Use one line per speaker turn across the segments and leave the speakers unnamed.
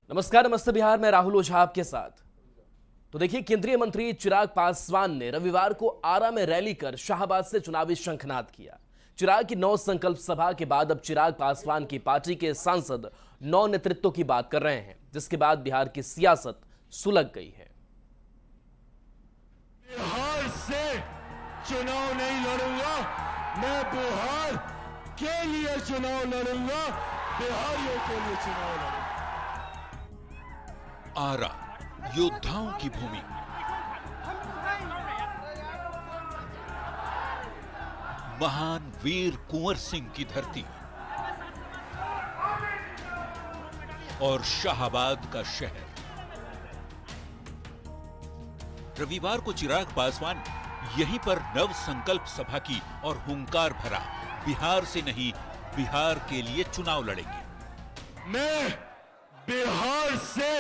नमस्कार, नमस्ते बिहार में राहुल ओझा आपके साथ। तो देखिए, केंद्रीय मंत्री चिराग पासवान ने रविवार को आरा में रैली कर शाहबाद से चुनावी शंखनाद किया। चिराग की 9 संकल्प सभा के बाद अब चिराग पासवान की पार्टी के सांसद 9 नेतृत्व की बात कर रहे हैं, जिसके बाद बिहार की सियासत सुलग गई है।
बिहार से चुनाव नहीं लड़ूंगा, मैं बिहार के लिए चुनाव लड़ूंगा, बिहारियों के लिए चुनाव लड़ूंगा।
आरा योद्धाओं की भूमि, महान वीर कुंवर सिंह की धरती और शाहबाद का शहर। रविवार को चिराग पासवान यहीं पर नव संकल्प सभा की और हुंकार भरा, बिहार से नहीं बिहार के लिए चुनाव लड़ेंगे।
मैं बिहार से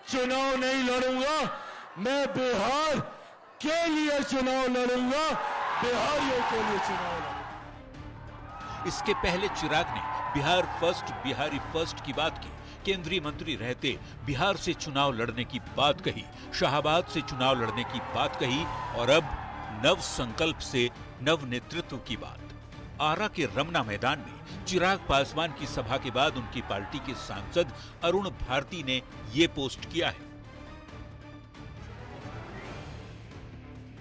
चुनाव नहीं लड़ूंगा, मैं बिहार के लिए चुनाव लड़ूंगा, बिहारियों के लिए चुनाव लड़ूंगा।
इसके पहले चिराग ने बिहार फर्स्ट, बिहारी फर्स्ट की बात की। केंद्रीय मंत्री रहते बिहार से चुनाव लड़ने की बात कही, शाहबाद से चुनाव लड़ने की बात कही और अब नव संकल्प से नव नेतृत्व की बात। आरा के रमना मैदान में चिराग पासवान की सभा के बाद उनकी पार्टी के सांसद अरुण भारती ने ये पोस्ट किया है।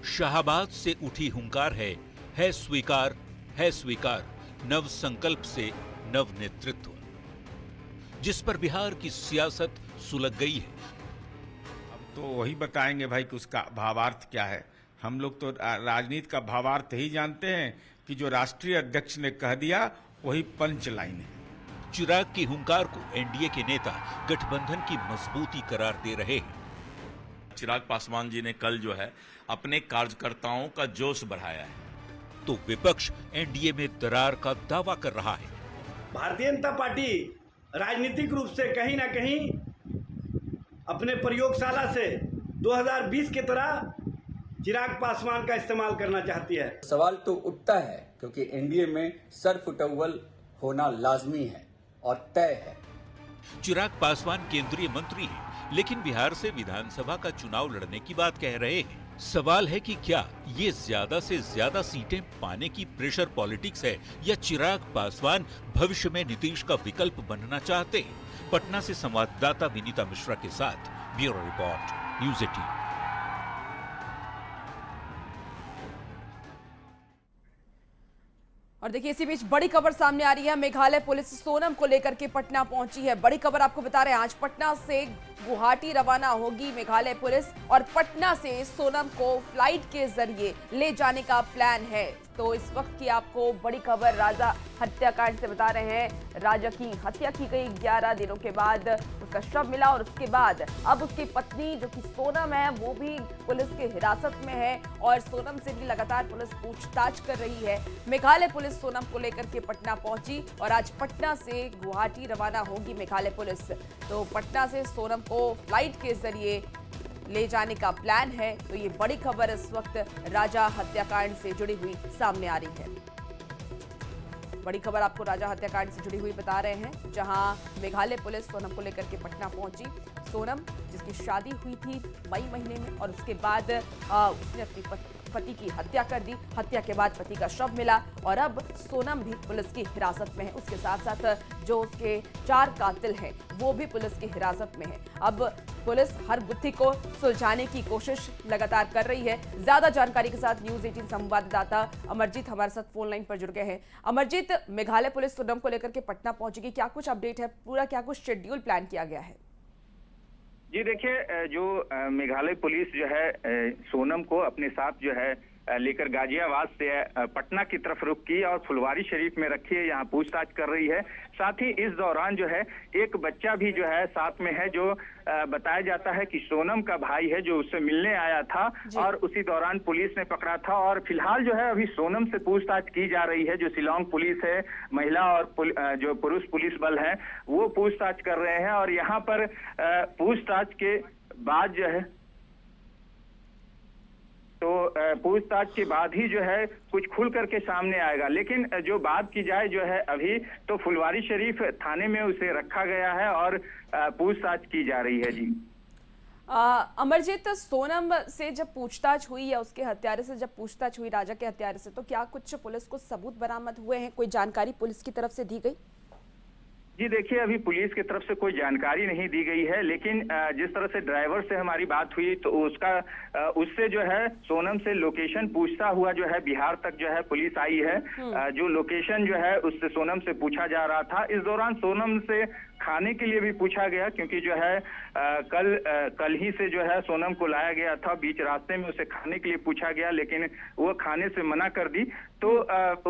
शाहबाद से उठी हुंकार है स्वीकार, है स्वीकार, नव संकल्प से नव नेतृत्व, जिस पर बिहार की सियासत सुलग गई है।
अब तो वही बताएंगे भाई कि उसका भावार्थ क्या है। हम लोग तो राजनीति का भावार्थ ही जानते हैं कि जो राष्ट्रीय अध्यक्ष ने कह दिया वही पंच लाइन है।
चिराग की हुंकार को एनडीए के नेता गठबंधन की मजबूती करार दे रहे हैं।
चिराग पासवान जी ने कल जो है अपने कार्यकर्ताओं का जोश बढ़ाया है,
तो विपक्ष एनडीए में दरार का दावा कर रहा है।
भारतीय जनता पार्टी राजनीतिक रूप से कहीं ना कहीं अपने प्रयोगशाला से 2020 की तरह चिराग पासवान का इस्तेमाल करना चाहती है।
सवाल तो उठता है क्योंकि एनडीए में सरफुटअव्वल होना लाजमी है और तय है।
चिराग पासवान केंद्रीय मंत्री हैं, लेकिन बिहार से विधानसभा का चुनाव लड़ने की बात कह रहे हैं। सवाल है कि क्या ये ज्यादा से ज्यादा सीटें पाने की प्रेशर पॉलिटिक्स है या चिराग पासवान भविष्य में नीतीश का विकल्प बनना चाहते हैं। पटना से संवाददाता विनीता मिश्रा के साथ ब्यूरो रिपोर्ट, न्यूज़ 18।
और देखिए, इसी बीच बड़ी खबर सामने आ रही है। मेघालय पुलिस सोनम को लेकर के पटना पहुंची है। बड़ी खबर आपको बता रहे हैं, आज पटना से गुवाहाटी रवाना होगी मेघालय पुलिस और पटना से सोनम को फ्लाइट के जरिए ले जाने का प्लान है। तो इस वक्त की आपको बड़ी खबर राजा हत्याकांड से बता रहे हैं। राजा की हत्या की गई, 11 दिनों के बाद उसका शव मिला और उसके बाद अब उसकी पत्नी जो कि सोनम है वो भी पुलिस के हिरासत में है और सोनम से भी लगातार पुलिस पूछताछ कर रही है। मेघालय पुलिस सोनम को लेकर के पटना पहुंची और आज पटना से गुवाहाटी रवाना होगी मेघालय पुलिस। तो पटना से सोनम को फ्लाइट के जरिए ले जाने का प्लान है। तो ये बड़ी खबर इस वक्त राजा हत्याकांड से जुड़ी हुई सामने आ रही है। बड़ी खबर आपको राजा हत्याकांड से जुड़ी हुई बता रहे हैं, जहां मेघालय पुलिस सोनम को लेकर के पटना पहुंची। सोनम जिसकी शादी हुई थी मई महीने में और उसके बाद उसने अपनी पति की हत्या कर दी। हत्या के बाद पति का शव मिला और अब सोनम भी पुलिस की हिरासत में है। उसके साथ साथ जो उसके 4 कातिल हैं वो भी पुलिस की हिरासत में है। अब पुलिस हर गुत्थी को सुलझाने की कोशिश लगातार कर रही है। ज्यादा जानकारी के साथ न्यूज़ 18 संवाददाता अमरजीत हमारे साथ फोन लाइन पर जुड़ गए हैं। अमरजीत, मेघालय पुलिस सोनम को लेकर के पटना पहुंचेगी, क्या कुछ अपडेट है, पूरा क्या कुछ शेड्यूल प्लान किया गया है?
जी देखिए, जो मेघालय पुलिस जो है सोनम को अपने साथ जो है लेकर गाजियाबाद से पटना की तरफ रुख की और फुलवारी शरीफ में रखी है, यहाँ पूछताछ कर रही है। साथ ही इस दौरान जो है एक बच्चा भी जो है साथ में है, जो बताया जाता है कि सोनम का भाई है, जो उससे मिलने आया था और उसी दौरान पुलिस ने पकड़ा था। और फिलहाल जो है अभी सोनम से पूछताछ की जा रही है। जो शिलांग पुलिस है, महिला और जो पुरुष पुलिस बल है वो पूछताछ कर रहे हैं और यहाँ पर पूछताछ के बाद जो है तो पूछताछ के बाद ही जो है कुछ खुल करके सामने आएगा। लेकिन जो बात की जाए जो है अभी तो फुलवारी शरीफ थाने में उसे रखा गया है और पूछताछ की जा रही है। जी
अमरजीत, सोनम से जब पूछताछ हुई या उसके हत्यारे से जब पूछताछ हुई, राजा के हत्यारे से, तो क्या कुछ पुलिस को सबूत बरामद हुए हैं? कोई जानकारी पुलिस की तरफ से दी गई?
जी देखिए, अभी पुलिस की तरफ से कोई जानकारी नहीं दी गई है, लेकिन जिस तरह से ड्राइवर से हमारी बात हुई तो उससे जो है सोनम से लोकेशन पूछता हुआ जो है बिहार तक जो है पुलिस आई है। जो लोकेशन जो है उससे सोनम से पूछा जा रहा था। इस दौरान सोनम से खाने के लिए भी पूछा गया, क्योंकि जो है कल ही से जो है सोनम को लाया गया था। बीच रास्ते में उसे खाने के लिए पूछा गया, लेकिन वो खाने से मना कर दी। तो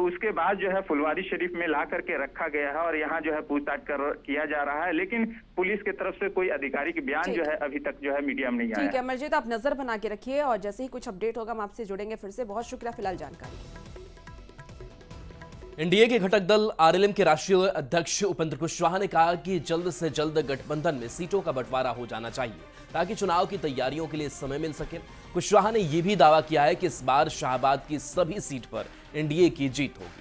उसके बाद जो है फुलवारी शरीफ में ला करके रखा गया है और यहाँ जो है पूछताछ किया जा रहा है। लेकिन पुलिस की तरफ से कोई आधिकारिक बयान जो है अभी तक जो है मीडिया में नहीं आया।
ठीक है अमरजीत, आप नजर बना के रखिए और जैसे ही कुछ अपडेट होगा हम आपसे जुड़ेंगे फिर से। बहुत शुक्रिया फिलहाल जानकारी।
एनडीए के घटक दल आरएलएम के राष्ट्रीय अध्यक्ष उपेंद्र कुशवाहा ने कहा कि जल्द से जल्द गठबंधन में सीटों का बंटवारा हो जाना चाहिए ताकि चुनाव की तैयारियों के लिए समय मिल सके। कुशवाहा ने यह भी दावा किया है कि इस बार शाहबाद की सभी सीट पर एनडीए की जीत होगी।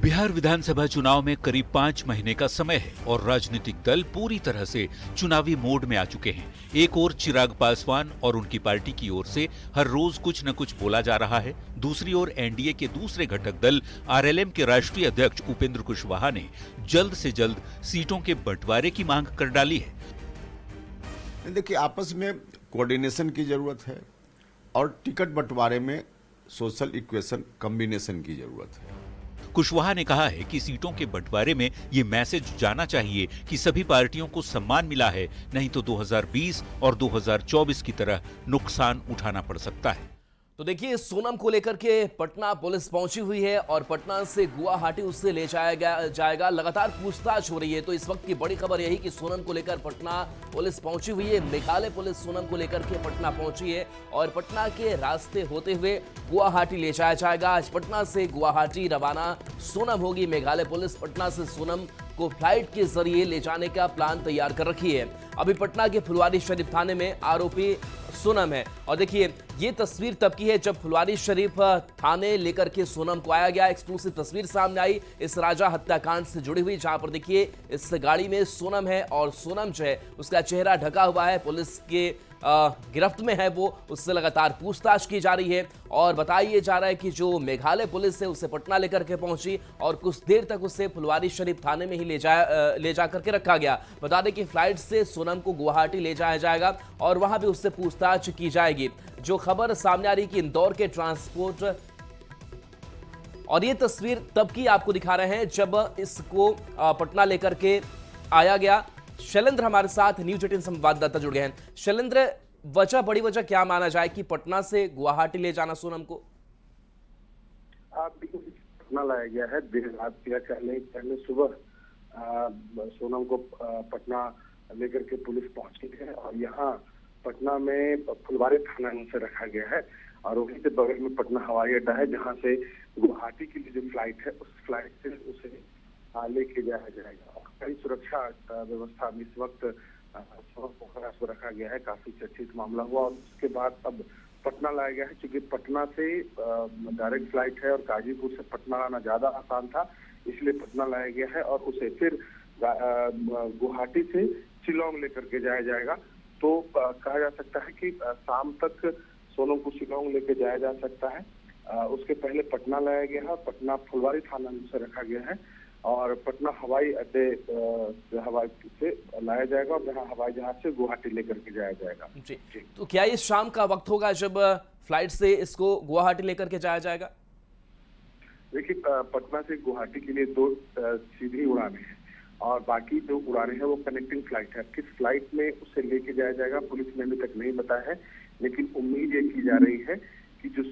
बिहार विधानसभा चुनाव में करीब 5 महीने का समय है और राजनीतिक दल पूरी तरह से चुनावी मोड में आ चुके हैं। एक ओर चिराग पासवान और उनकी पार्टी की ओर से हर रोज कुछ न कुछ बोला जा रहा है, दूसरी ओर एनडीए के दूसरे घटक दल आरएलएम के राष्ट्रीय अध्यक्ष उपेंद्र कुशवाहा ने जल्द से जल्द सीटों के बंटवारे की मांग कर डाली है।
देखिए, आपस में कोऑर्डिनेशन की जरूरत है और टिकट बंटवारे में सोशल इक्वेशन कॉम्बिनेशन की जरूरत है।
कुशवाहा ने कहा है कि सीटों के बंटवारे में ये मैसेज जाना चाहिए कि सभी पार्टियों को सम्मान मिला है, नहीं तो 2020 और 2024 की तरह नुकसान उठाना पड़ सकता है।
तो देखिए, सोनम को लेकर के पटना पुलिस पहुंची हुई है और पटना से गुवाहाटी उससे ले जाएगा। लगातार पूछताछ हो रही है। तो इस वक्त की बड़ी खबर यही कि सोनम को लेकर पटना पुलिस पहुंची हुई है। मेघालय पुलिस सोनम को लेकर के पटना पहुंची है और पटना के रास्ते होते हुए गुवाहाटी ले जाया जाएगा। आज पटना से गुवाहाटी रवाना सोनम होगी। मेघालय पुलिस पटना से सोनम को फ्लाइट के जरिए ले जाने का प्लान तैयार कर रखी है। अभी पटना के फुलवारी शरीफ थाने में आरोपी सोनम है और देखिए, ये तस्वीर तब की है जब फुलवारी शरीफ थाने लेकर के सोनम को आया गया। एक्सक्लूसिव तस्वीर सामने आई इस राजा हत्याकांड से जुड़ी हुई, जहां पर देखिए इस गाड़ी में सोनम है और सोनम जो है उसका चेहरा ढका हुआ है, पुलिस के गिरफ्त में है वो। उससे लगातार पूछताछ की जा रही है और बताया जा रहा है कि जो मेघालय पुलिस है उसे पटना लेकर के पहुंची और कुछ देर तक उसे फुलवारी शरीफ थाने में ही ले जा करके रखा गया। बता दें कि फ्लाइट से सोनम को गुवाहाटी ले जाया जाएगा और वहां भी उससे पूछताछ की जाएगी। जो खबर सामने आ रही कि इंदौर के ट्रांसपोर्ट, और ये तस्वीर तब की आपको दिखा रहे हैं जब इसको पटना लेकर के आया गया। शैलेंद्र हमारे साथ न्यूज 18 संवाददाता जुड़ गए हैं। शैलेंद्र, बड़ी वजह क्या माना जाए कि पटना से गुवाहाटी ले जाना सोनम को?
पटना लाया गया है देर रात या पहले सुबह सोनम को पटना लेकर के पुलिस पहुंच गई है और यहाँ पटना में फुलवारी थाना से रखा गया है और वहीं से बगल में पटना हवाई अड्डा है, जहाँ से गुवाहाटी के लिए जो फ्लाइट है उस फ्लाइट से उसे लेके जाया जाएगा। और कई सुरक्षा व्यवस्था इस वक्त को रखा गया है। काफी चर्चित मामला हुआ और उसके बाद अब पटना लाया गया है। क्योंकि पटना से डायरेक्ट फ्लाइट है और गाजीपुर से पटना आना ज्यादा आसान था, इसलिए पटना लाया गया है और उसे फिर गुवाहाटी से शिलोंग लेकर के जाया जाएगा। तो कहा जा सकता है कि शाम तक सोनम को शिलोंग लेके जाया जा सकता है। उसके पहले पटना लाया गया है, पटना फुलवारी थाना से रखा गया है और पटना हवाई अड्डे हवाई से लाया जाएगा और जहां हवाई जहाज से गुवाहाटी लेकर के जाया जाएगा।
जी। तो क्या ये शाम का वक्त होगा जब फ्लाइट से इसको गुवाहाटी लेकर के जाया जाएगा?
देखिए, पटना से गुवाहाटी के लिए 2 सीधी उड़ानें हैं और बाकी जो उड़ानें हैं वो कनेक्टिंग फ्लाइट है। किस फ्लाइट में उसे लेके जाया जाएगा पुलिस ने अभी तक नहीं बताया है, लेकिन उम्मीद ये की जा रही है कि जो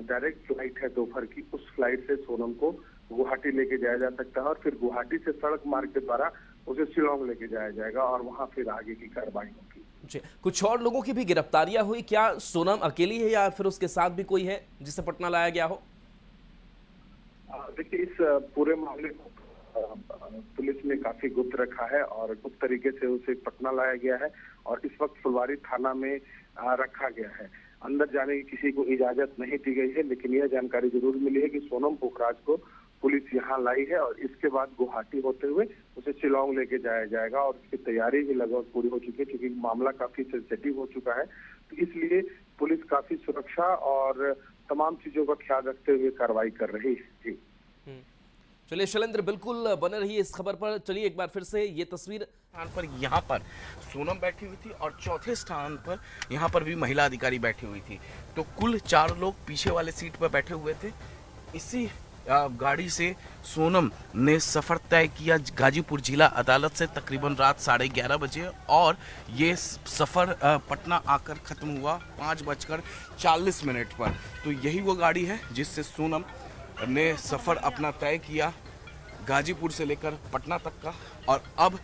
डायरेक्ट फ्लाइट है दोपहर की, उस फ्लाइट से सोनम को गुवाहाटी लेके जाया जा सकता है और फिर गुवाहाटी से सड़क मार्ग के द्वारा उसे शिलोंग लेके जाया जाएगा और वहां फिर आगे की कार्रवाई होगी।
जी। कुछ और लोगों की भी गिरफ्तारियां हुई, क्या सोनम अकेली है या फिर उसके साथ भी कोई है जिसे पटना लाया गया हो?
देखिए, इस पूरे मामले को पुलिस ने काफी गुप्त रखा है और गुप्त तरीके से उसे पटना लाया गया है और इस वक्त फुलवारी थाना में रखा गया है। अंदर जाने की किसी को इजाजत नहीं दी गई है, लेकिन यह जानकारी जरूर मिली है कि सोनम पोखराज को पुलिस यहाँ लाई है और इसके बाद गुवाहाटी होते हुए उसे शिलांग लेके जाया जाएगा और उसकी तैयारी भी लगभग पूरी हो चुकी है, क्योंकि मामला काफी सेंसिटिव हो चुका है। तो इसलिए पुलिस काफी सुरक्षा और तमाम चीजों का ख्याल रखते हुए कार्रवाई कर रही है। जी
चलिए शैलेंद्र, बिल्कुल बने रहिए इस खबर पर। चलिए एक बार फिर से ये तस्वीर
स्थान पर यहाँ पर सोनम बैठी हुई थी और चौथे स्थान पर यहाँ पर भी महिला अधिकारी बैठी हुई थी। तो कुल 4 लोग पीछे वाले सीट पर बैठे हुए थे। इसी गाड़ी से सोनम ने सफर तय किया गाजीपुर जिला अदालत से तकरीबन रात 11:30 बजे और ये सफर पटना आकर खत्म हुआ 5:40 पर। तो यही वो गाड़ी है जिससे सोनम ने सफर अपना तय किया गाजीपुर से लेकर पटना तक का, और अब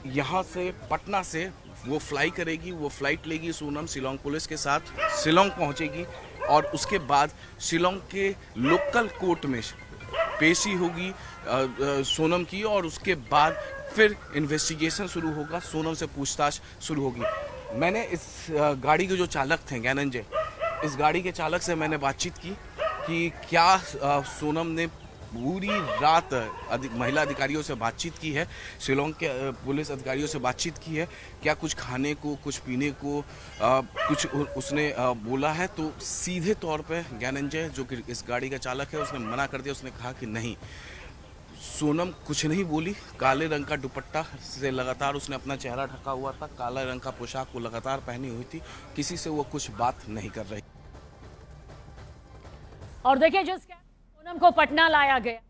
यहाँ से पटना से वो फ्लाई करेगी, वो फ्लाइट लेगी सोनम शिलांग पुलिस के साथ, शिलांग पहुँचेगी और उसके बाद शिलांग के लोकल कोर्ट में पेशी होगी सोनम की और उसके बाद फिर इन्वेस्टिगेशन शुरू होगा, सोनम से पूछताछ शुरू होगी। मैंने इस गाड़ी के जो चालक थे ज्ञानंजय, इस गाड़ी के चालक से मैंने बातचीत की कि क्या सोनम ने पूरी रात महिला अधिकारियों से बातचीत की है, शिलांग के पुलिस अधिकारियों से बातचीत की है, क्या कुछ खाने को, कुछ पीने को कुछ उसने बोला है। तो सीधे तौर पे ज्ञानंजय जो कि इस गाड़ी का चालक है उसने मना कर दिया। उसने कहा कि नहीं, सोनम कुछ नहीं बोली। काले रंग का दुपट्टा से लगातार उसने अपना चेहरा ढका हुआ था, काला रंग का पोशाक वो लगातार पहनी हुई थी, किसी से वो कुछ बात नहीं कर रही।
और देखिए जिस सोनम को पटना लाया गया,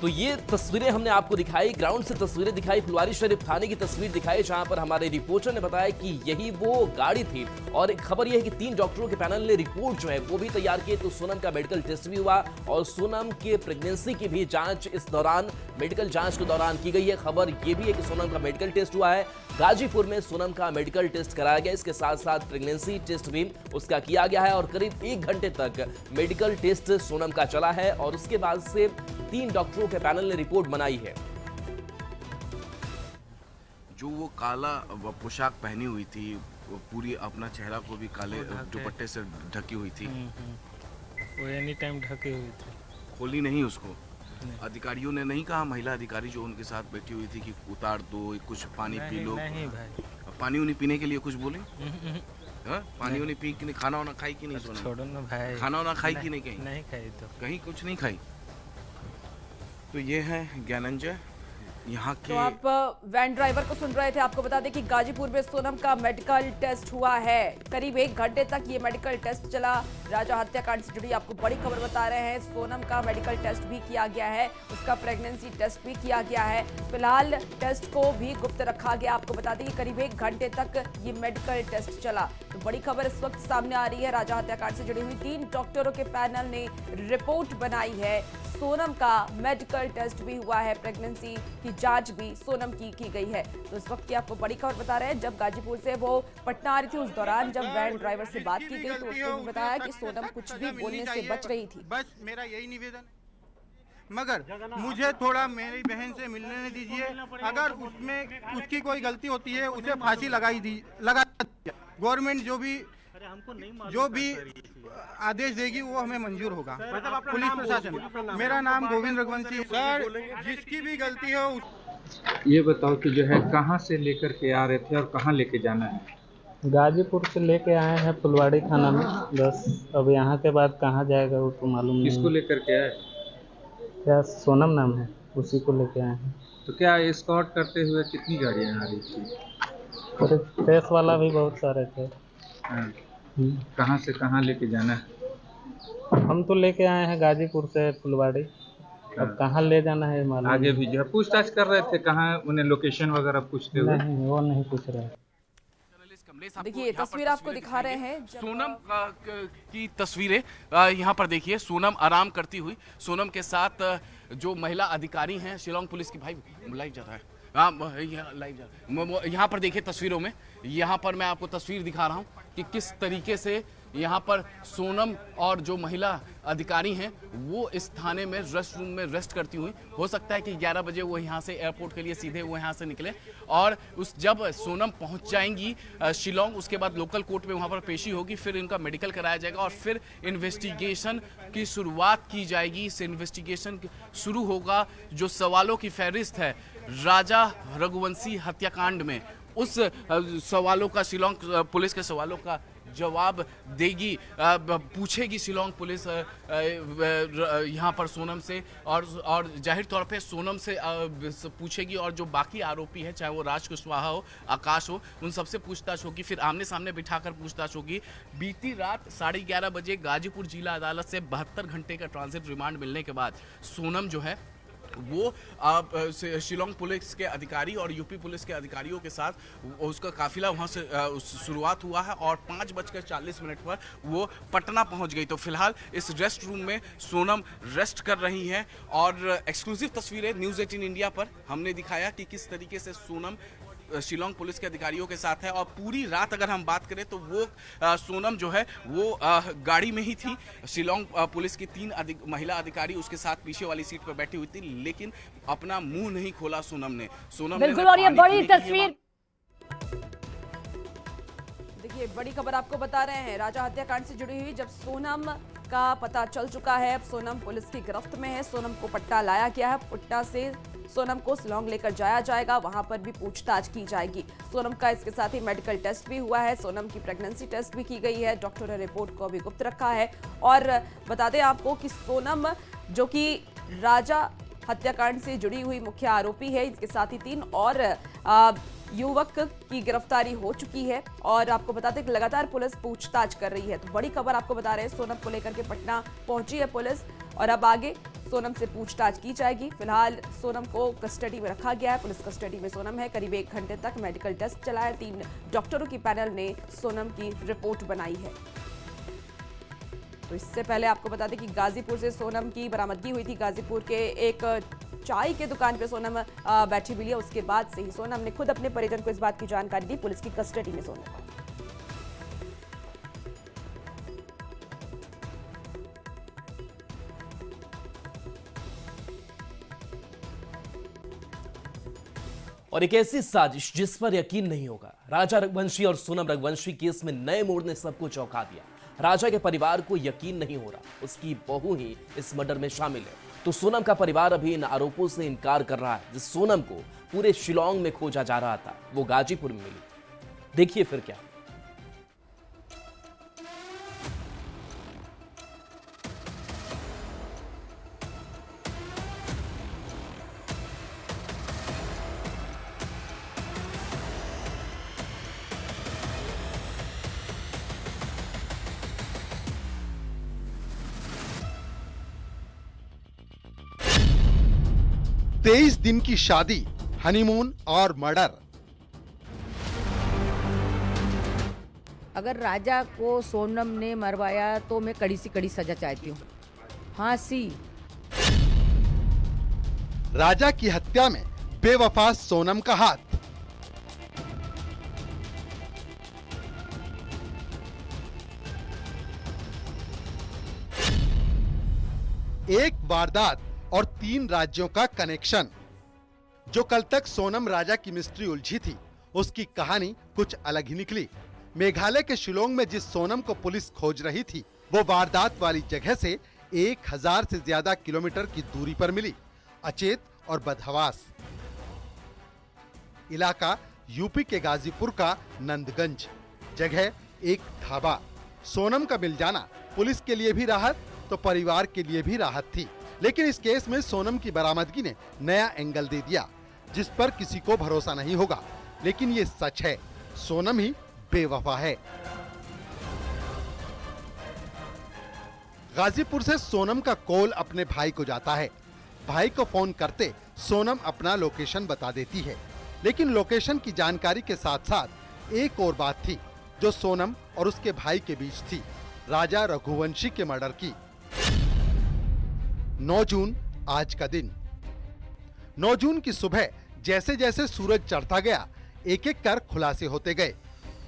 तो ये तस्वीरें हमने आपको दिखाई, ग्राउंड से तस्वीरें दिखाई, फुलवारी शरीफ थाने की तस्वीर दिखाई, जहां पर हमारे रिपोर्टर ने बताया कि यही वो गाड़ी थी। और एक खबर यह है कि 3 डॉक्टरों के पैनल ने रिपोर्ट जो है वो भी तैयार की। तो सोनम का मेडिकल टेस्ट भी हुआ और सोनम के प्रेगनेंसी की भी जांच इस दौरान, मेडिकल जांच के दौरान की गई है। खबर ये भी है कि सोनम का मेडिकल टेस्ट हुआ है, गाजीपुर में सोनम का मेडिकल टेस्ट कराया गया। इसके साथ साथ प्रेगनेंसी टेस्ट भी उसका किया गया है और करीब 1 घंटे तक मेडिकल टेस्ट सोनम का चला है और उसके बाद से 3 डॉक्टरों के पैनल ने रिपोर्ट बनाई है।
जो वो काला पोशाक पहनी हुई थी, वो पूरी अपना चेहरा को भी काले दुपट्टे से ढकी हुई थी,
वो एनी टाइम ढकी हुई थी,
खोली नहीं उसको। अधिकारियों ने नहीं कहा, महिला अधिकारी जो उनके साथ बैठी हुई थी, कि उतार दो, कुछ पानी पी लो।
नहीं भाई,
पानी उन्हें पीने के लिए कुछ बोले? पानी उन्हें पी कि नहीं, खाना वाना खाई कि नहीं? सोनम
छोड़ो ना भाई,
खाना वाना खाई कि नहीं? कहीं
नहीं खाई, तो
कहीं कुछ नहीं खाई। तो ये है ज्ञानंजय यहाँ के।
तो आप वैन ड्राइवर को सुन रहे थे। आपको बता दें कि गाजीपुर में सोनम का मेडिकल टेस्ट हुआ है। करीब 1 घंटे तक ये मेडिकल टेस्ट चला। राजा हत्याकांड से जुड़ी आपको बड़ी खबर बता रहे हैं। सोनम का मेडिकल टेस्ट भी किया गया है, उसका प्रेगनेंसी टेस्ट भी किया गया है। फिलहाल टेस्ट को भी गुप्त रखा गया। आपको बता दें कि करीब 1 घंटे तक ये मेडिकल टेस्ट चला। तो बड़ी खबर इस वक्त सामने आ रही है। राजा हत्याकांड से जुड़ी हुई 3 डॉक्टरों के पैनल ने रिपोर्ट बनाई है। सोनम का मेडिकल टेस्ट भी हुआ है, प्रेगनेंसी की जांच भी सोनम की गई है। तो इस वक्त की आपको बड़ी खबर बता रहे हैं। जब गाजीपुर से वो पटना आ रही थी, उस दौरान जब वैन ड्राइवर से बात की गई तो उसने भी बताया कि सोनम कुछ भी बोलने से बच रही थी।
बस मेरा यही निवेदन, मगर मुझे थोड़ा मेरी बहन से मिलने दीजिए। अगर उसमें उसकी कोई गलती होती है उसे फांसी लगा गवर्नमेंट जो भी आदेश देगी वो हमें मंजूर होगा। पुलिस प्रशासन। मेरा नाम गोविंद रघुवंशी। सर, जिसकी भी गलती हो।
ये बताओ कि जो है कहाँ से लेकर के आ रहे थे और कहाँ लेके जाना है?
गाजीपुर से लेके आए हैं फुलवाड़ी थाना में। बस अब यहाँ के बाद कहाँ जाएगा वो तो मालूम नहीं।
किसको लेकर के आए?
क्या सोनम नाम है, उसी को लेके आए हैं।
तो क्या एस्कॉर्ट करते हुए कितनी गाड़ियाँ आ रही थी?
अरे प्रेस वाला भी बहुत सारे थे।
कहाँ से कहाँ लेके जाना है?
हम तो लेके आए हैं गाजीपुर से फुलवाड़ी, अब कहाँ ले जाना है मालूम।
आगे भी जो है पूछताछ कर रहे थे, कहाँ उन्हें लोकेशन वगैरह पूछते हुए?
नहीं, वो नहीं पूछ रहे।
देखिए तस्वीर आपको दिखा रहे हैं
सोनम की तस्वीरें। यहाँ पर देखिए सोनम आराम करती हुई, सोनम के साथ जो महिला अधिकारी हैं शिलांग पुलिस की। भाई लाइव जा रहा है, हाँ लाइव जा रहा है। यहाँ पर देखिए तस्वीरों में, यहाँ पर मैं आपको तस्वीर दिखा रहा हूँ कि किस तरीके से यहाँ पर सोनम और जो महिला अधिकारी हैं वो इस थाने में रेस्ट रूम में रेस्ट करती हुई, हो सकता है कि 11 बजे वो यहाँ से एयरपोर्ट के लिए सीधे वो यहाँ से निकले और जब सोनम पहुँच जाएंगी शिलोंग, उसके बाद लोकल कोर्ट में वहाँ पर पेशी होगी, फिर इनका मेडिकल कराया जाएगा और फिर इन्वेस्टिगेशन की शुरुआत की जाएगी। इस इन्वेस्टिगेशन शुरू होगा जो सवालों की फहरिस्त है राजा रघुवंशी हत्याकांड में, उस सवालों का शिलोंग पुलिस के सवालों का जवाब देगी, पूछेगी शिलोंग पुलिस यहाँ पर सोनम से और जाहिर तौर पे सोनम से पूछेगी और जो बाकी आरोपी है, चाहे वो राज कुशवाहा हो, आकाश हो, उन सबसे पूछताछ होगी। फिर आमने सामने बिठाकर पूछताछ होगी। बीती रात 11:30 बजे गाजीपुर जिला अदालत से 72 घंटे का ट्रांजिट रिमांड मिलने के बाद सोनम जो है वो शिलोंग पुलिस के अधिकारी और यूपी पुलिस के अधिकारियों के साथ उसका काफिला वहां से शुरुआत हुआ है और 5:40 पर वो पटना पहुंच गई। तो फिलहाल इस रेस्ट रूम में सोनम रेस्ट कर रही हैं और एक्सक्लूसिव तस्वीरें न्यूज़ 18 इंडिया पर हमने दिखाया कि किस तरीके से सोनम शिलोंग पुलिस के अधिकारियों के साथ है। और पूरी रात अगर हम बात करें तो वो सोनम जो है वो गाड़ी में ही थी। शिलोंग पुलिस की 3 महिला अधिकारी उसके साथ पीछे वाली सीट पर बैठी हुई थी, लेकिन अपना मुंह नहीं खोला सोनम ने।
बिल्कुल, और ये बड़ी तस्वीर,
देखिए बड़ी खबर आपको बता रहे हैं राजा हत्याकांड से जुड़ी हुई। जब सोनम का पता चल चुका है, अब सोनम पुलिस की गिरफ्त में है, सोनम को पटना लाया गया है, पटना से सोनम को शिलोंग लेकर जाया जाएगा, वहां पर भी पूछताछ की जाएगी। सोनम का इसके साथ ही मेडिकल टेस्ट भी हुआ है, सोनम की प्रेगनेंसी टेस्ट भी की गई है, डॉक्टर ने रिपोर्ट को अभी गुप्त रखा है। और बता दें आपको कि सोनम जो कि राजा हत्याकांड से जुड़ी हुई मुख्य आरोपी है, इसके साथ ही 3 और युवक की गिरफ्तारी हो चुकी है और आपको बता दें कि लगातार पुलिस पूछताछ कर रही है। तो बड़ी खबर आपको बता रहे हैं, सोनम को लेकर के पटना पहुंची है पुलिस और अब आगे सोनम से पूछताछ की जाएगी। फिलहाल सोनम को कस्टडी में रखा गया है, पुलिस कस्टडी में सोनम है। करीब 1 घंटे तक मेडिकल टेस्ट चला है, 3 डॉक्टरों की पैनल ने सोनम की रिपोर्ट बनाई है। तो इससे पहले आपको बता दें कि गाजीपुर से सोनम की बरामदगी हुई थी। गाजीपुर के एक चाय के दुकान पे सोनम बैठी मिली है, उसके बाद से ही सोनम ने खुद अपने परिजन को इस बात की जानकारी दी। पुलिस की कस्टडी में सोनम।
और एक ऐसी साजिश जिस पर यकीन नहीं होगा। राजा रघुवंशी और सोनम रघुवंशी केस में नए मोड़ ने सबको चौंका दिया। राजा के परिवार को यकीन नहीं हो रहा, उसकी बहू ही इस मर्डर में शामिल है। तो सोनम का परिवार अभी इन आरोपों से इनकार कर रहा है। जिस सोनम को पूरे शिलोंग में खोजा जा रहा था, वो गाजीपुर में मिली। देखिए फिर क्या।
तेईस दिन की शादी, हनीमून और मर्डर।
अगर राजा को सोनम ने मरवाया तो मैं कड़ी से कड़ी सजा चाहती हूँ, फांसी।
राजा की हत्या में बेवफा सोनम का हाथ। एक वारदात और 3 राज्यों का कनेक्शन। जो कल तक सोनम राजा की मिस्ट्री उलझी थी, उसकी कहानी कुछ अलग ही निकली। मेघालय के शिलोंग में जिस सोनम को पुलिस खोज रही थी, वो वारदात वाली जगह से 1000 से ज्यादा किलोमीटर की दूरी पर मिली, अचेत और बदहवास। इलाका यूपी के गाजीपुर का नंदगंज। जगह एक ढाबा। सोनम का मिल जाना पुलिस के लिए भी राहत तो परिवार के लिए भी राहत थी। लेकिन इस केस में सोनम की बरामदगी ने नया एंगल दे दिया, जिस पर किसी को भरोसा नहीं होगा। लेकिन ये सच है, सोनम ही बेवफा है। गाजीपुर से सोनम का कॉल अपने भाई को जाता है। भाई को फोन करते सोनम अपना लोकेशन बता देती है। लेकिन लोकेशन की जानकारी के साथ साथ एक और बात थी जो सोनम और उसके भाई के बीच थी, राजा रघुवंशी के मर्डर की। 9 जून आज का दिन। 9 जून की सुबह जैसे जैसे सूरज चढ़ता गया, एक एक कर खुलासे होते गए।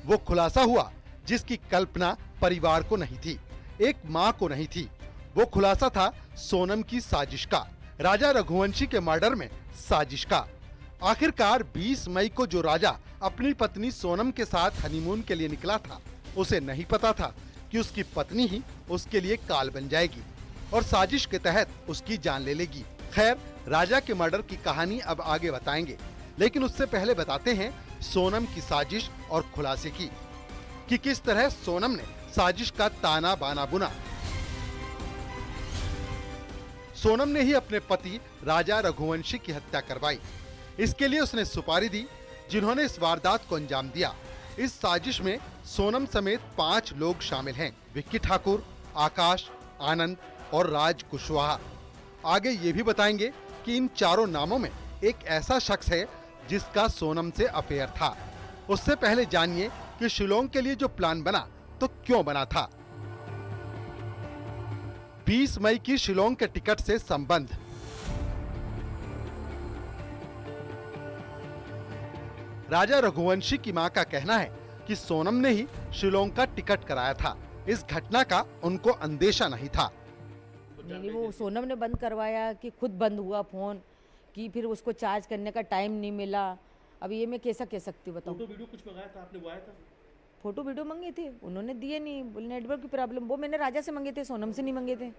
वो खुलासा हुआ जिसकी कल्पना परिवार को नहीं थी, एक मां को नहीं थी। वो खुलासा था सोनम की साजिश का, राजा रघुवंशी के मर्डर में साजिश का। आखिरकार 20 मई को जो राजा अपनी पत्नी सोनम के साथ हनीमून के लिए निकला था, उसे नहीं पता था कि उसकी पत्नी ही उसके लिए काल बन जाएगी और साजिश के तहत उसकी जान ले लेगी। खैर, राजा के मर्डर की कहानी अब आगे बताएंगे, लेकिन उससे पहले बताते हैं सोनम की साजिश और खुलासे की कि किस तरह सोनम ने साजिश का ताना बाना बुना। सोनम ने ही अपने पति राजा रघुवंशी की हत्या करवाई। इसके लिए उसने सुपारी दी, जिन्होंने इस वारदात को अंजाम दिया। इस साजिश में सोनम समेत 5 लोग शामिल हैं, विक्की ठाकुर, आकाश, आनंद और राज कुशवाहा। आगे ये भी बताएंगे कि इन चारों नामों में एक ऐसा शख्स है जिसका सोनम से अफेयर था। उससे पहले जानिए कि शिलोंग के लिए जो प्लान बना तो क्यों बना था। 20 मई की शिलोंग के टिकट से संबंध। राजा रघुवंशी की मां का कहना है कि सोनम ने ही शिलोंग का टिकट कराया था। इस घटना का उनको अंदेशा नहीं था।
नहीं, वो सोनम ने बंद करवाया कि खुद बंद हुआ फोन, कि फिर उसको चार्ज करने का टाइम नहीं मिला। अब ये मैं कैसा कह सकती हूँ, बताओ।
फोटो वीडियो कुछ मंगाया था आपने, वो आया था?
फोटो वीडियो मंगे थे, उन्होंने दिए नहीं, बोले नेटवर्क की प्रॉब्लम। वो मैंने राजा से मंगे थे, सोनम से नहीं मंगे थे।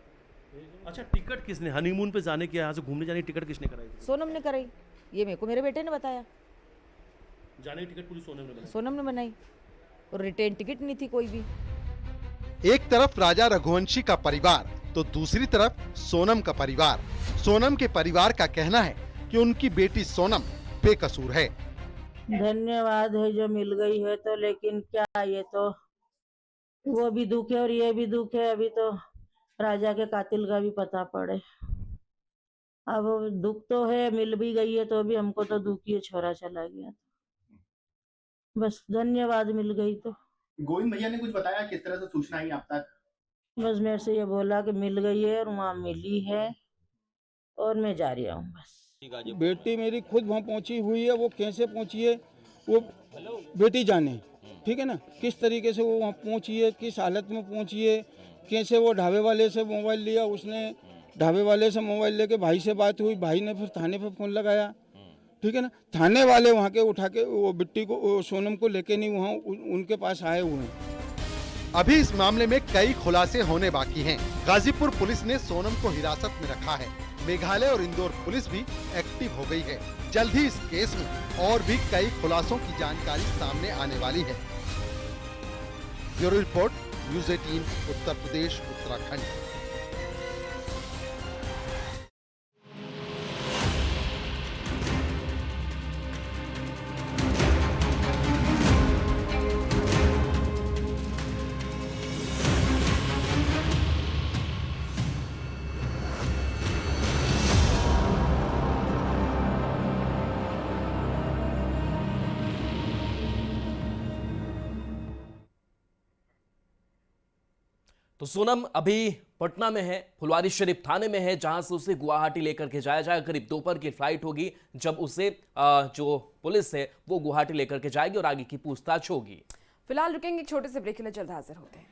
अच्छा, टिकट किसने, हनीमून पे जाने के, यहाँ से घूमने जाने की टिकट किसने कराई थी?
सोनम ने कराई, ये मेरे को मेरे बेटे ने बताया।
जाने की टिकट पूरी सोनम ने बनाई?
सोनम ने बनाई, और रिटर्न टिकट नहीं थी कोई भी।
एक तरफ राजा रघुवंशी का परिवार तो दूसरी तरफ सोनम का परिवार। सोनम के परिवार का कहना है कि उनकी बेटी सोनम बेकसूर है।
धन्यवाद है जो मिल गई है, तो लेकिन क्या, ये तो वो भी दुख है और ये भी दुख है। अभी तो राजा के कातिल का भी पता पड़े। अब दुख तो है, मिल भी गई है तो भी हमको तो दुख ही है, छोरा चला गया। बस धन्यवाद, मिल गई तो।
गोविंद भैया ने कुछ बताया किस तरह से सूचना आई आप तक?
बस मेरे से ये बोला कि मिल गई है और वहाँ मिली है और मैं जा रही हूँ बस।
बेटी मेरी खुद वहाँ पहुँची हुई है, वो कैसे पहुँची है वो बेटी जाने, ठीक है ना, किस तरीके से वो वहाँ पहुँची है, किस हालत में पहुँची है, कैसे वो ढाबे वाले से मोबाइल लिया, उसने ढाबे वाले से मोबाइल लेके भाई से बात हुई, भाई ने फिर थाने पे फ़ोन लगाया, ठीक है ना, थाने वाले वहाँ के उठा के वो बिट्टी को, सोनम को लेके नहीं वहाँ उनके पास आए हुए हैं।
अभी इस मामले में कई खुलासे होने बाकी हैं। गाजीपुर पुलिस ने सोनम को हिरासत में रखा है। मेघालय और इंदौर पुलिस भी एक्टिव हो गई है। जल्द ही इस केस में और भी कई खुलासों की जानकारी सामने आने वाली है। Bureau report, news 18, Uttar Pradesh, Uttarakhand.
तो सोनम अभी पटना में है, फुलवारी शरीफ थाने में है, जहां से उसे गुवाहाटी लेकर के जाया जाएगा। करीब दोपहर की फ्लाइट होगी, जब उसे जो पुलिस है वो गुवाहाटी लेकर के जाएगी और आगे की पूछताछ होगी।
फिलहाल रुकेंगे, एक छोटे से ब्रेक के लिए जल्द हाजिर होते हैं।